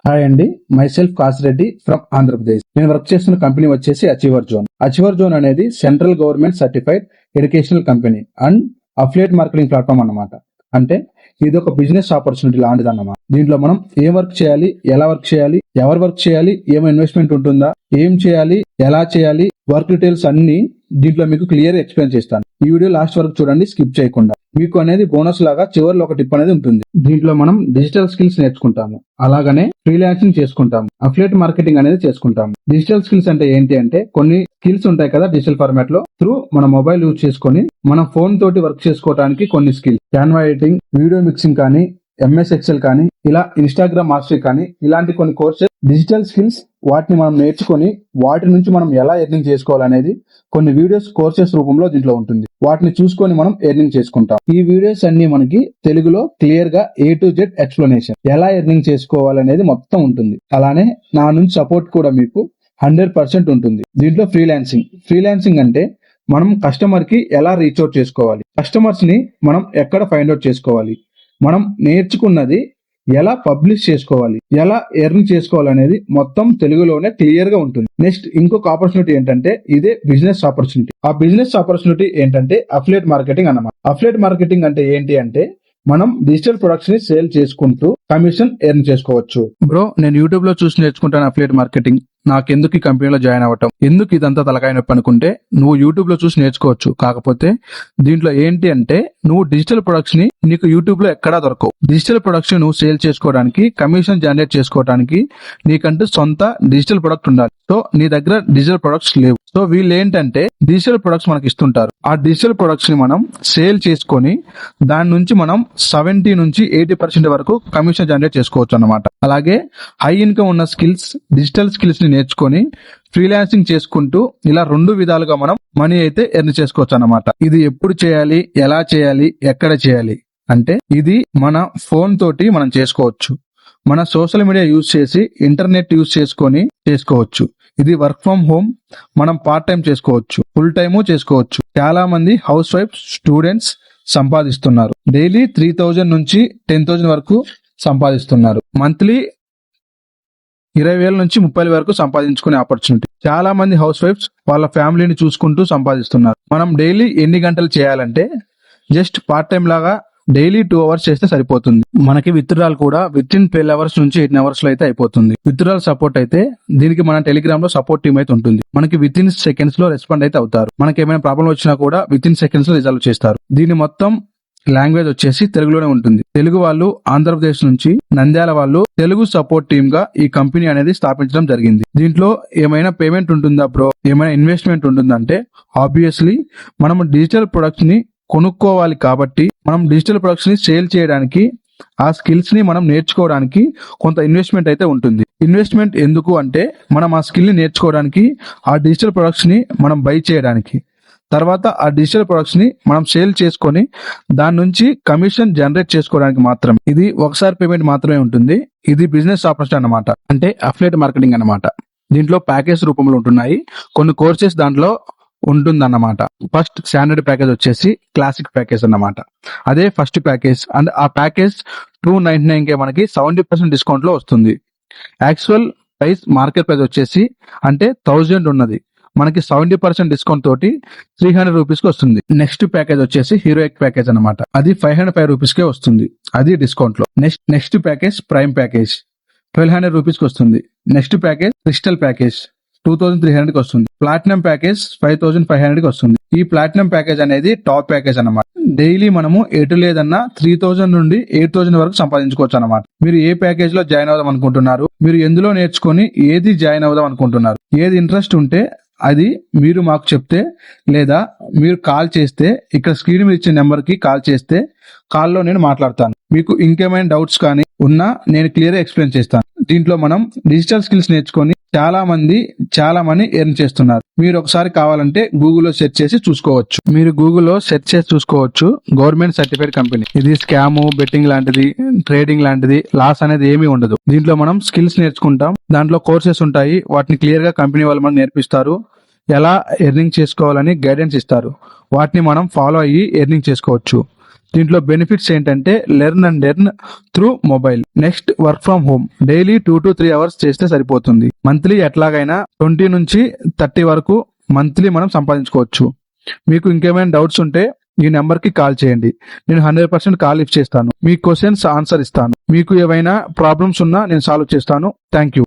Hi అండి, myself Kasireddy from Andhra Pradesh. నేను work చేస్తున్న కంపెనీ వచ్చేసి అచీవర్ జోన్. అచీవర్ జోన్ అనేది central government certified educational company and affiliate marketing platform అన్నమాట. అంటే ఇది ఒక బిజినెస్ ఆపర్చునిటీ లాంటిది అన్నమాట. దీంట్లో మనం ఏం వర్క్ చేయాలి, ఎలా వర్క్ చేయాలి, ఎవరు వర్క్ చేయాలి, ఏం ఇన్వెస్ట్మెంట్ ఉంటుందా, ఏం చేయాలి, ఎలా చేయాలి, వర్క్ డీటెయిల్స్ అన్ని దీంట్లో మీకు క్లియర్ ఎక్స్ప్లెయిన్ చేస్తాను. ఈ వీడియో లాస్ట్ వరకు చూడండి, స్కిప్ చేయకుండా. మీకు అనేది బోనస్ లాగా చివరిలో ఒక టిప్ అనేది ఉంటుంది. దీంట్లో మనం డిజిటల్ స్కిల్స్ నేర్చుకుంటాము, అలాగనే ఫ్రీలాన్సింగ్ చేసుకుంటాము, అఫిలియేట్ మార్కెటింగ్ అనేది చేసుకుంటాము. డిజిటల్ స్కిల్స్ అంటే ఏంటి అంటే కొన్ని స్కిల్స్ ఉంటాయి కదా డిజిటల్ ఫార్మాట్ లో, త్రూ మన మొబైల్ యూజ్ చేసుకొని మన ఫోన్ తోటి వర్క్ చేసుకోవడానికి కొన్ని skills, Canva editing, video mixing కానీ, ఎంఎస్ ఎక్సెల్ కానీ, ఇలా ఇన్స్టాగ్రామ్ మాస్టరీ కానీ, ఇలాంటి కొన్ని కోర్సెస్ డిజిటల్ స్కిల్స్. వాటిని మనం నేర్చుకొని వాటి నుంచి మనం ఎలా ఎర్నింగ్ చేసుకోవాలనేది కొన్ని వీడియోస్ కోర్సెస్ రూపంలో దీంట్లో ఉంటుంది. వాటిని చూసుకొని మనం ఎర్నింగ్ చేసుకుంటాం. ఈ వీడియోస్ అన్ని మనకి తెలుగులో క్లియర్ గా A to Z ఎక్స్ప్లెనేషన్, ఎలా ఎర్నింగ్ చేసుకోవాలనేది మొత్తం ఉంటుంది. అలానే నా నుంచి సపోర్ట్ కూడా మీకు 100% ఉంటుంది. దీంట్లో ఫ్రీలాన్సింగ్ అంటే మనం కస్టమర్ కి ఎలా రీచ్ అవుట్ చేసుకోవాలి, కస్టమర్స్ ని మనం ఎక్కడ ఫైండ్ అవుట్ చేసుకోవాలి, మనం నేర్చుకున్నది ఎలా పబ్లిష్ చేసుకోవాలి, ఎలా ఎర్న్ చేసుకోవాలనేది మొత్తం తెలుగులోనే క్లియర్ గా ఉంటుంది. నెక్స్ట్ ఇంకొక ఆపర్చునిటీ ఏంటంటే ఇదే బిజినెస్ ఆపర్చునిటీ. ఆ బిజినెస్ ఆపర్చునిటీ ఏంటంటే అఫిలియేట్ మార్కెటింగ్ అన్నమాట. అఫిలియేట్ మార్కెటింగ్ అంటే ఏంటి అంటే మనం డిజిటల్ ప్రొడక్ట్స్ ని సేల్ చేసుకుంటూ కమిషన్ ఎర్న్ చేసుకోవచ్చు. బ్రో, నేను యూట్యూబ్ లో చూసి నేర్చుకుంటాను అఫిలియేట్ మార్కెటింగ్, నాకెందుకు ఈ కంపెనీలో జాయిన్ అవ్వటం, ఎందుకు ఇదంతా తలకాయ నొప్పి అనుకుంటే నువ్వు యూట్యూబ్ లో చూసి నేర్చుకోవచ్చు. కాకపోతే దీంట్లో ఏంటి అంటే నువ్వు డిజిటల్ ప్రొడక్ట్స్ ని నీకు యూట్యూబ్ లో ఎక్కడా దొరకవు. డిజిటల్ ప్రొడక్ట్స్ ని నువ్వు సేల్ చేసుకోవడానికి, కమిషన్ జనరేట్ చేసుకోవడానికి నీకంటూ సొంత డిజిటల్ ప్రొడక్ట్ ఉండాలి. సో నీ దగ్గర డిజిటల్ ప్రొడక్ట్స్ లేవు. సో వీళ్ళు ఏంటంటే డిజిటల్ ప్రొడక్ట్స్ మనకి ఇస్తుంటారు. ఆ డిజిటల్ ప్రొడక్ట్స్ ని మనం సేల్ చేసుకొని దాని నుంచి మనం 70 నుంచి 80% వరకు కమిషన్ జనరేట్ చేసుకోవచ్చు అన్నమాట. అలాగే హై ఇన్కమ్ ఉన్న స్కిల్స్, డిజిటల్ స్కిల్స్ ని నేర్చుకొని ఫ్రీలాన్సింగ్ చేసుకుంటూ ఇలా 2 విధాలుగా మనం మనీ అయితే ఎర్న్ చేసుకోవచ్చు అన్నమాట. ఇది ఎప్పుడు చేయాలి, ఎలా చేయాలి, ఎక్కడ చేయాలి అంటే ఇది మన ఫోన్ తోటి మనం చేసుకోవచ్చు. మన సోషల్ మీడియా యూజ్ చేసి, ఇంటర్నెట్ యూజ్ చేసుకొని చేసుకోవచ్చు. ఇది వర్క్ ఫ్రమ్ హోమ్, మనం పార్ట్ టైం చేసుకోవచ్చు, ఫుల్ టైము చేసుకోవచ్చు. చాలా మంది హౌస్ వైఫ్, స్టూడెంట్స్ సంపాదిస్తున్నారు. డైలీ 3000 నుంచి 10,000 వరకు సంపాదిస్తున్నారు. మంత్లీ 20,000 నుంచి 30,000 వరకు సంపాదించుకునే ఆపర్చునిటీ. చాలా మంది హౌస్ వైఫ్స్ వాళ్ళ ఫ్యామిలీని చూసుకుంటూ సంపాదిస్తున్నారు. మనం డైలీ ఎన్ని గంటలు చేయాలంటే జస్ట్ పార్ట్ టైం లాగా డైలీ 2 hours చేస్తే సరిపోతుంది. మనకి విత్డ్రాల్ కూడా విత్ ఇన్ 12 hours నుంచి 18 hours లో అయితే అయిపోతుంది. విత్డ్రాల్ సపోర్ట్ అయితే దీనికి మన టెలిగ్రామ్ లో సపోర్ట్ టీమ్ అయితే ఉంటుంది. మనకి విత్ ఇన్ సెకండ్స్ లో రెస్పాండ్ అయితే అవుతారు. మనకి ఏమైనా ప్రాబ్లం వచ్చినా కూడా విత్ ఇన్ సెకండ్స్ లో రిజాల్వ్ చేస్తారు. దీని మొత్తం లాంగ్వేజ్ వచ్చేసి తెలుగులోనే ఉంటుంది. తెలుగు వాళ్ళు ఆంధ్రప్రదేశ్ నుంచి నంద్యాల వాళ్ళు తెలుగు సపోర్ట్ టీమ్ గా ఈ కంపెనీ అనేది స్థాపించడం జరిగింది. దీంట్లో ఏమైనా పేమెంట్ ఉంటుందా బ్రో, ఏమైనా ఇన్వెస్ట్మెంట్ ఉంటుందంటే ఆబ్వియస్లీ మనం డిజిటల్ ప్రొడక్ట్స్ ని కొనుక్కోవాలి కాబట్టి మనం డిజిటల్ ప్రొడక్ట్స్ ని సేల్ చేయడానికి, ఆ స్కిల్స్ ని మనం నేర్చుకోవడానికి కొంత ఇన్వెస్ట్మెంట్ అయితే ఉంటుంది. ఇన్వెస్ట్మెంట్ ఎందుకు అంటే మనం ఆ స్కిల్ ని నేర్చుకోవడానికి, ఆ డిజిటల్ ప్రొడక్ట్స్ ని మనం బై చేయడానికి, తర్వాత ఆ డిజిటల్ ప్రొడక్ట్స్ ని మనం సేల్ చేసుకొని దాని నుంచి కమిషన్ జనరేట్ చేసుకోవడానికి మాత్రమే. ఇది ఒకసారి పేమెంట్ మాత్రమే ఉంటుంది. ఇది బిజినెస్ ఆపర్చునిటీ అన్నమాట, అంటే అఫిలియేట్ మార్కెటింగ్ అన్నమాట. దీంట్లో ప్యాకేజ్ రూపంలో ఉంటున్నాయి కొన్ని కోర్సెస్, దాంట్లో ఉంటుందన్నమాట. ఫస్ట్ స్టాండర్డ్ ప్యాకేజ్ వచ్చేసి క్లాసిక్ ప్యాకేజ్ అన్నమాట. అదే ఫస్ట్ ప్యాకేజ్. అండ్ ఆ ప్యాకేజ్ 299 కే మనకి 70% డిస్కౌంట్ లో వస్తుంది. యాక్చువల్ ప్రైస్, మార్కెట్ ప్రైస్ వచ్చేసి అంటే 1000 ఉన్నది, మనకి 70% డిస్కౌంట్ తోటి 300 రూపీస్ కి వస్తుంది. నెక్స్ట్ ప్యాకేజ్ వచ్చేసి హీరోయిక్ ప్యాకేజ్ అన్నమాట. అది 505 రూపీస్ కే వస్తుంది, అది డిస్కౌంట్ లో. Next package prime package 1200 rupees కి వస్తుంది. నెక్స్ట్ ప్యాకేజ్ క్రిస్టల్ ప్యాకేజ్ 2300 కి వస్తుంది. ప్లాటినం ప్యాకేజ్ 5500 కి వస్తుంది. ఈ ప్లాటినం ప్యాకేజ్ అనేది టాప్ ప్యాకేజ్ అన్నమాట. డైలీ మనము ఎటు లేదన్నా 3000 నుండి 8000 వరకు సంపాదించుకోవచ్చు అన్నమాట. మీరు ఏ ప్యాకేజ్ లో జాయిన్ అవుదాం అనుకుంటున్నారు, మీరు ఎందులో నేర్చుకొని ఏది జాయిన్ అవుదాం అనుకుంటున్నారు, ఏది ఇంట్రెస్ట్ ఉంటే అది మీరు మాకు చెప్తే, లేదా మీరు కాల్ చేస్తే, ఇక్కడ స్క్రీన్ మీద ఇచ్చే నెంబర్ కి కాల్ చేస్తే కాల్లో నేను మాట్లాడతాను. మీకు ఇంకేమైనా డౌట్స్ కానీ ఉన్నా నేను క్లియర్ గా ఎక్స్ప్లెయిన్ చేస్తాను. దీంట్లో మనం డిజిటల్ స్కిల్స్ నేర్చుకొని చాలా మనీ ఎర్న్ చేస్తున్నారు. మీరు ఒకసారి కావాలంటే గూగుల్లో సెర్చ్ చేసి చూసుకోవచ్చు. మీరు గూగుల్లో సెర్చ్ చేసి చూసుకోవచ్చు. Government certified company. ఇది స్కామ్, బెట్టింగ్ లాంటిది, ట్రేడింగ్ లాంటిది, లాస్ అనేది ఏమీ ఉండదు. దీంట్లో మనం స్కిల్స్ నేర్చుకుంటాం. దాంట్లో కోర్సెస్ ఉంటాయి. వాటిని క్లియర్ గా కంపెనీ వాళ్ళు మనకు నేర్పిస్తారు. ఎలా ఎర్నింగ్ చేసుకోవాలని గైడెన్స్ ఇస్తారు. వాటిని మనం ఫాలో అయ్యి ఎర్నింగ్ చేసుకోవచ్చు. దీంట్లో బెనిఫిట్స్ ఏంటంటే learn and earn through mobile. Next work from home. Daily 2 to 3 hours చేస్తే సరిపోతుంది. మంత్లీ ఎట్లాగైనా 20 నుంచి 30 వరకు మంత్లీ మనం సంపాదించుకోవచ్చు. మీకు ఇంకేమైనా డౌట్స్ ఉంటే ఈ నెంబర్ కి కాల్ చేయండి. నేను 100% కాల్ లిఫ్ట్ చేస్తాను. మీ క్వశ్చన్స్ ఆన్సర్ ఇస్తాను. మీకు ఏవైనా ప్రాబ్లమ్స్ ఉన్నా నేను సాల్వ్ చేస్తాను. Thank you.